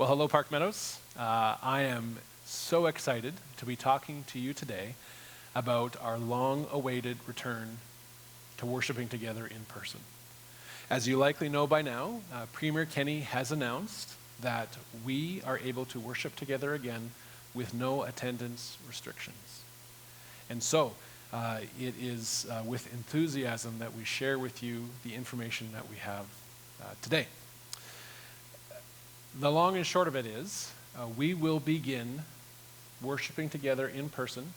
Well, hello, Park Meadows. I am so excited to be talking to you today about our long-awaited return to worshiping together in person. As you likely know by now, Premier Kenney has announced that we are able to worship together again with no attendance restrictions. And so, it is with enthusiasm that we share with you the information that we have today. The long and short of it is, we will begin worshiping together in person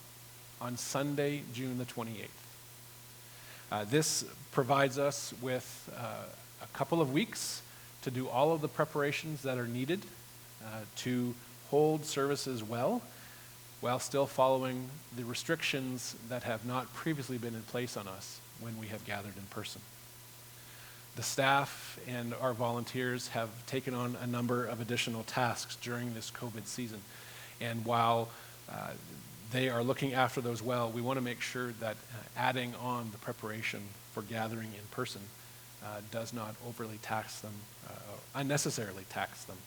on Sunday, June the 28th. This provides us with a couple of weeks to do all of the preparations that are needed to hold services well, while still following the restrictions that have not previously been in place on us when we have gathered in person. The staff and our volunteers have taken on a number of additional tasks during this COVID season. And while they are looking after those well, we want to make sure that adding on the preparation for gathering in person does not overly tax them, unnecessarily tax them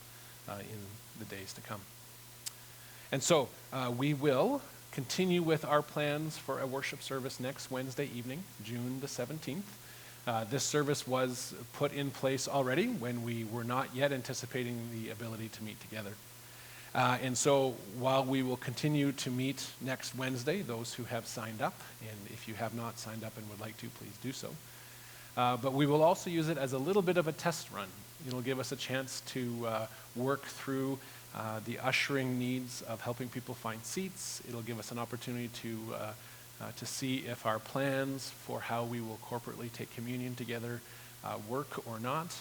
in the days to come. And so we will continue with our plans for a worship service next Wednesday evening, June the 17th. This service was put in place already when we were not yet anticipating the ability to meet together. And so while we will continue to meet next Wednesday, those who have signed up, and if you have not signed up and would like to, please do so. But we will also use it as a little bit of a test run. It'll give us a chance to work through the ushering needs of helping people find seats. It'll give us an opportunity to see if our plans for how we will corporately take communion together work or not.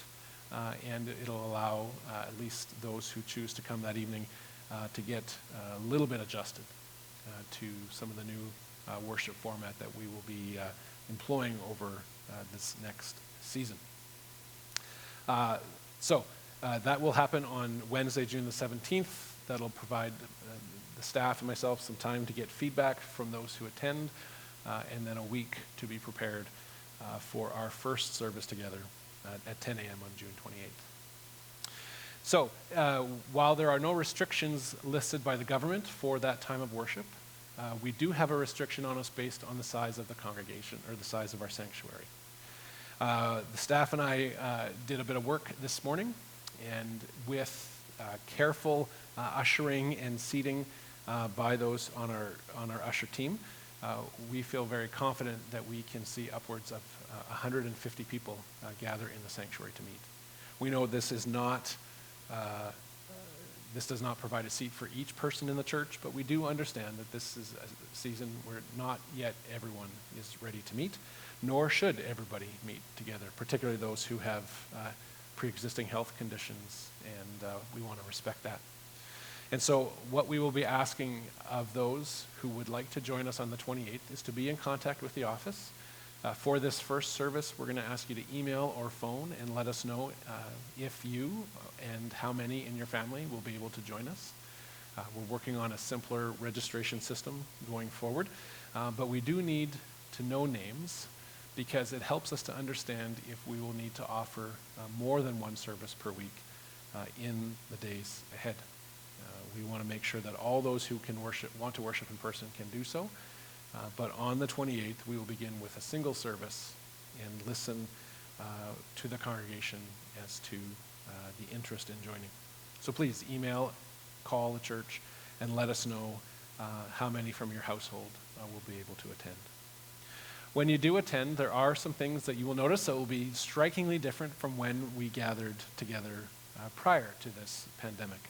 And it'll allow at least those who choose to come that evening to get a little bit adjusted to some of the new worship format that we will be employing over this next season. So that will happen on Wednesday, June the 17th. That'll provide the staff and myself some time to get feedback from those who attend, and then a week to be prepared for our first service together at 10 a.m. on June 28th. So while there are no restrictions listed by the government for that time of worship, we do have a restriction on us based on the size of the congregation or the size of our sanctuary. The staff and I did a bit of work this morning, and with careful ushering and seating by those on our usher team, we feel very confident that we can see upwards of 150 people gather in the sanctuary to meet. We know this does not provide a seat for each person in the church, but we do understand that this is a season where not yet everyone is ready to meet, nor should everybody meet together, particularly those who have pre-existing health conditions, and we want to respect that. And so what we will be asking of those who would like to join us on the 28th is to be in contact with the office. For this first service, we're going to ask you to email or phone and let us know if you and how many in your family will be able to join us. We're working on a simpler registration system going forward, but we do need to know names because it helps us to understand if we will need to offer more than one service per week in the days ahead. We want to make sure that all those who want to worship in person can do so. But on the 28th, we will begin with a single service and listen to the congregation as to the interest in joining. So please email, call the church, and let us know how many from your household will be able to attend. When you do attend, there are some things that you will notice that will be strikingly different from when we gathered together prior to this pandemic.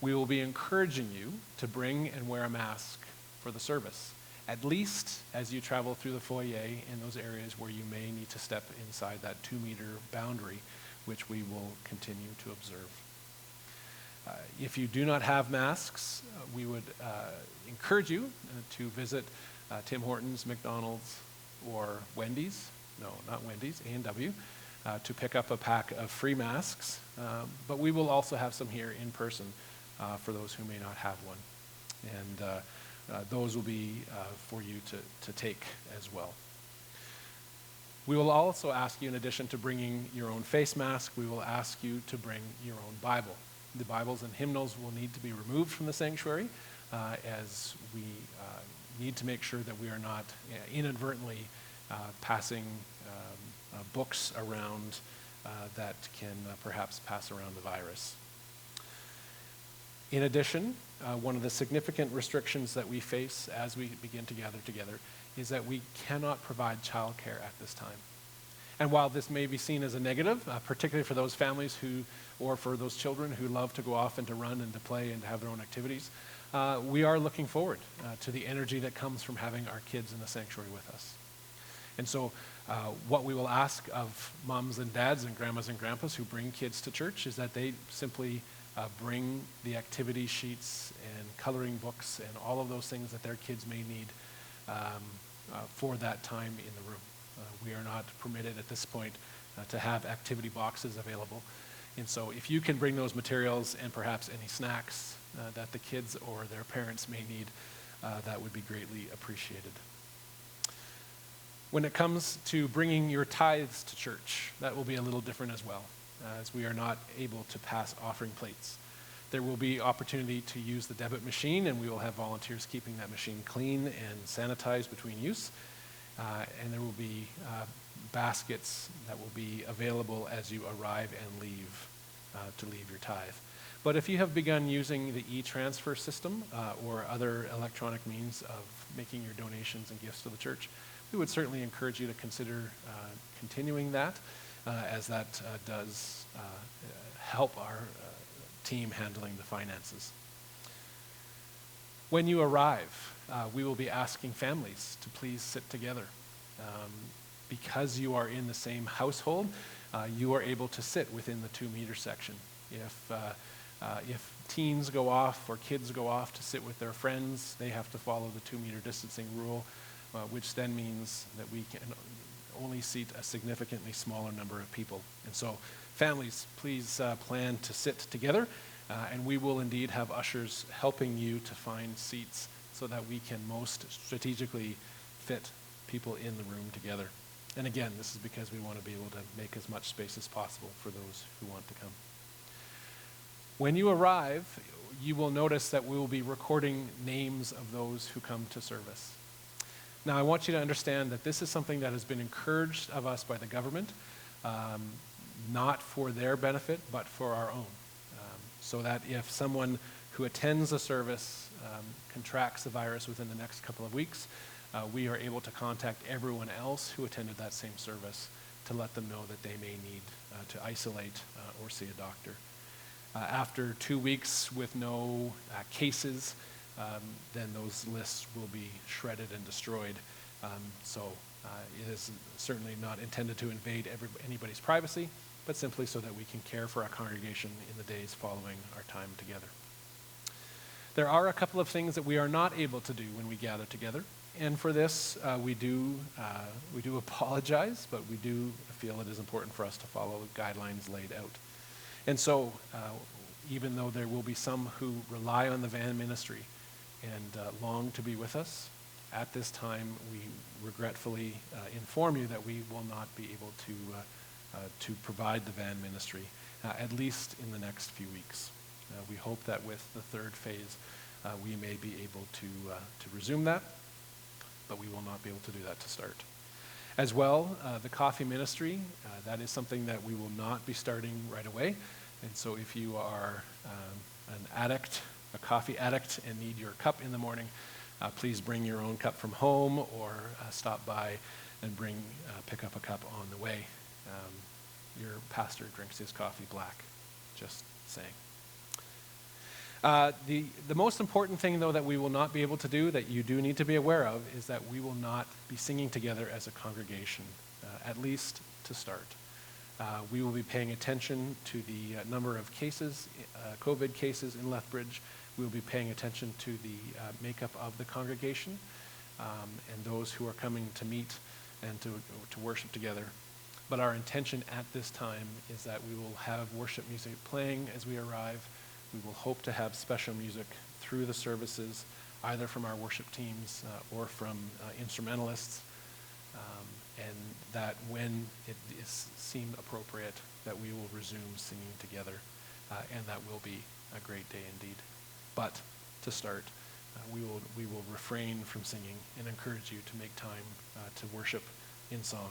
We will be encouraging you to bring and wear a mask for the service, at least as you travel through the foyer in those areas where you may need to step inside that 2-meter boundary, which we will continue to observe. If you do not have masks, we would encourage you to visit Tim Hortons, McDonald's, or Wendy's. No, not Wendy's, A&W, to pick up a pack of free masks. But we will also have some here in person for those who may not have one. And those will be for you to take as well. We will also ask you, in addition to bringing your own face mask, we will ask you to bring your own Bible. The Bibles and hymnals will need to be removed from the sanctuary as we need to make sure that we are not inadvertently passing books around that can perhaps pass around the virus. In addition, one of the significant restrictions that we face as we begin to gather together is that we cannot provide childcare at this time. And while this may be seen as a negative, particularly for those families or for those children who love to go off and to run and to play and to have their own activities, we are looking forward to the energy that comes from having our kids in the sanctuary with us. And so what we will ask of moms and dads and grandmas and grandpas who bring kids to church is that they simply bring the activity sheets and coloring books and all of those things that their kids may need for that time in the room. We are not permitted at this point to have activity boxes available. And so if you can bring those materials and perhaps any snacks that the kids or their parents may need, that would be greatly appreciated. When it comes to bringing your tithes to church, that will be a little different as well, as we are not able to pass offering plates. There will be opportunity to use the debit machine, and we will have volunteers keeping that machine clean and sanitized between use. And there will be baskets that will be available as you arrive and leave to leave your tithe. But if you have begun using the e-transfer system or other electronic means of making your donations and gifts to the church, we would certainly encourage you to consider continuing that, as that does help our team handling the finances. When you arrive, we will be asking families to please sit together. Because you are in the same household, you are able to sit within the 2-meter section. If teens go off or kids go off to sit with their friends, they have to follow the 2-meter distancing rule, which then means that we can only seat a significantly smaller number of people. And so families, please plan to sit together, and we will indeed have ushers helping you to find seats so that we can most strategically fit people in the room together. And again, this is because we want to be able to make as much space as possible for those who want to come. When you arrive, you will notice that we will be recording names of those who come to service. Now, I want you to understand that this is something that has been encouraged of us by the government, not for their benefit, but for our own. So that if someone who attends a service contracts the virus within the next couple of weeks, we are able to contact everyone else who attended that same service to let them know that they may need to isolate or see a doctor. After 2 weeks with no cases, then those lists will be shredded and destroyed. So it is certainly not intended to invade anybody's privacy, but simply so that we can care for our congregation in the days following our time together. There are a couple of things that we are not able to do when we gather together. And for this, we do apologize, but we do feel it is important for us to follow the guidelines laid out. And so, even though there will be some who rely on the van ministry and long to be with us, at this time we regretfully inform you that we will not be able to provide the van ministry, at least in the next few weeks. We hope that with the third phase, we may be able to resume that, but we will not be able to do that to start. As well, the coffee ministry, that is something that we will not be starting right away. And so if you are an addict, a coffee addict, and need your cup in the morning, please bring your own cup from home or stop by and pick up a cup on the way. Your pastor drinks his coffee black, just saying. The most important thing, though, that we will not be able to do, that you do need to be aware of, is that we will not be singing together as a congregation, at least to start. We will be paying attention to the number of cases, COVID cases in Lethbridge. We will be paying attention to the makeup of the congregation and those who are coming to meet and to worship together. But our intention at this time is that we will have worship music playing as we arrive. We will hope to have special music through the services, either from our worship teams or from instrumentalists, and that when it is seen appropriate, that we will resume singing together and that will be a great day indeed. But to start, we will refrain from singing and encourage you to make time to worship in song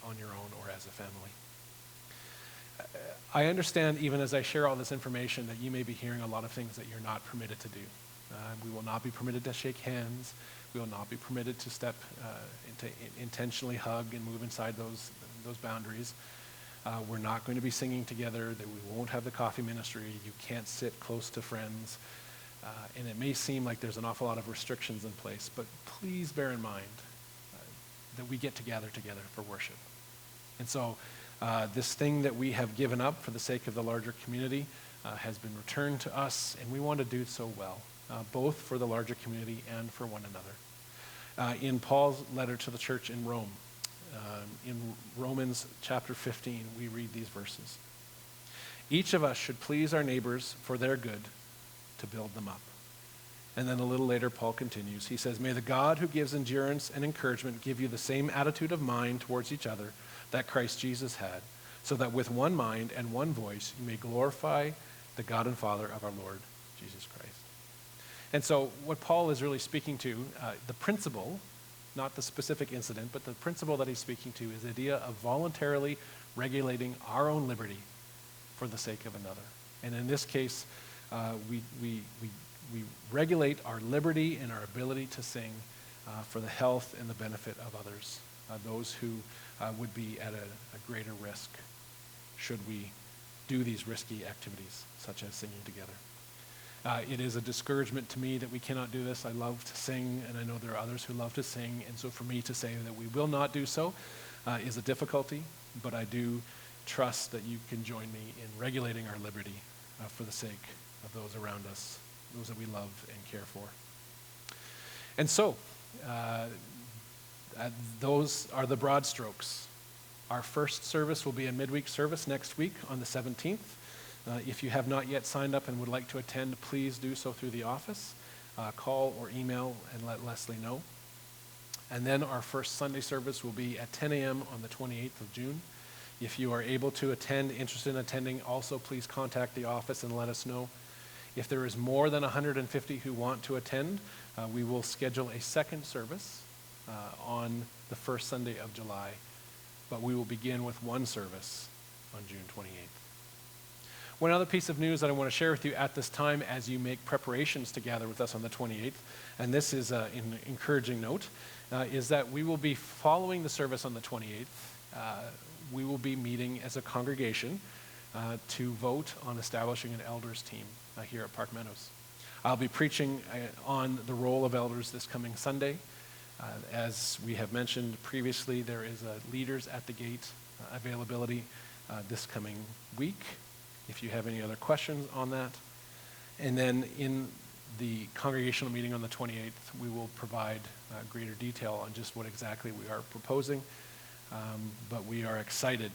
on your own or as a family. I understand, even as I share all this information, that you may be hearing a lot of things that you're not permitted to do. We will not be permitted to shake hands. We will not be permitted to step to intentionally hug and move inside those boundaries. We're not going to be singing together. That we won't have the coffee ministry. You can't sit close to friends. And it may seem like there's an awful lot of restrictions in place, but please bear in mind that we get together for worship. And so this thing that we have given up for the sake of the larger community has been returned to us, and we want to do so well, both for the larger community and for one another. In Paul's letter to the church in Rome, in Romans chapter 15, we read these verses. Each of us should please our neighbors for their good, to build them up. And then a little later, Paul continues. He says, may the God who gives endurance and encouragement give you the same attitude of mind towards each other that Christ Jesus had, so that with one mind and one voice you may glorify the God and Father of our Lord Jesus Christ. And so what Paul is really speaking to, the principle, not the specific incident, but the principle that he's speaking to is the idea of voluntarily regulating our own liberty for the sake of another. And in this case, we regulate our liberty and our ability to sing for the health and the benefit of others, those who would be at a greater risk should we do these risky activities, such as singing together. It is a discouragement to me that we cannot do this. I love to sing, and I know there are others who love to sing, and so for me to say that we will not do so is a difficulty, but I do trust that you can join me in regulating our liberty for the sake of those around us, those that we love and care for. And so, those are the broad strokes. Our first service will be a midweek service next week on the 17th. If you have not yet signed up and would like to attend, please do so through the office. Call or email and let Leslie know. And then our first Sunday service will be at 10 a.m. on the 28th of June. If you are able to attend, interested in attending, also please contact the office and let us know. If there is more than 150 who want to attend, we will schedule a second service on the first Sunday of July, but we will begin with one service on June 28th. One other piece of news that I want to share with you at this time as you make preparations to gather with us on the 28th, and this is an encouraging note, is that we will be following the service on the 28th. We will be meeting as a congregation to vote on establishing an elders team here at Park Meadows. I'll be preaching on the role of elders this coming Sunday. As we have mentioned previously, there is a Leaders at the Gate availability this coming week, if you have any other questions on that. And then in the congregational meeting on the 28th, we will provide greater detail on just what exactly we are proposing. But we are excited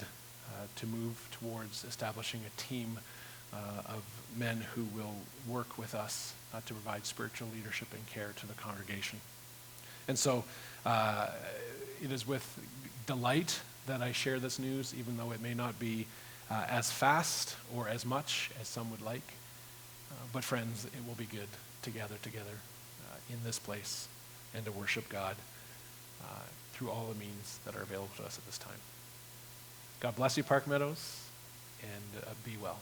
to move towards establishing a team of men who will work with us to provide spiritual leadership and care to the congregation. And so it is with delight that I share this news, even though it may not be as fast or as much as some would like. But friends, it will be good to gather together in this place and to worship God through all the means that are available to us at this time. God bless you, Park Meadows, and be well.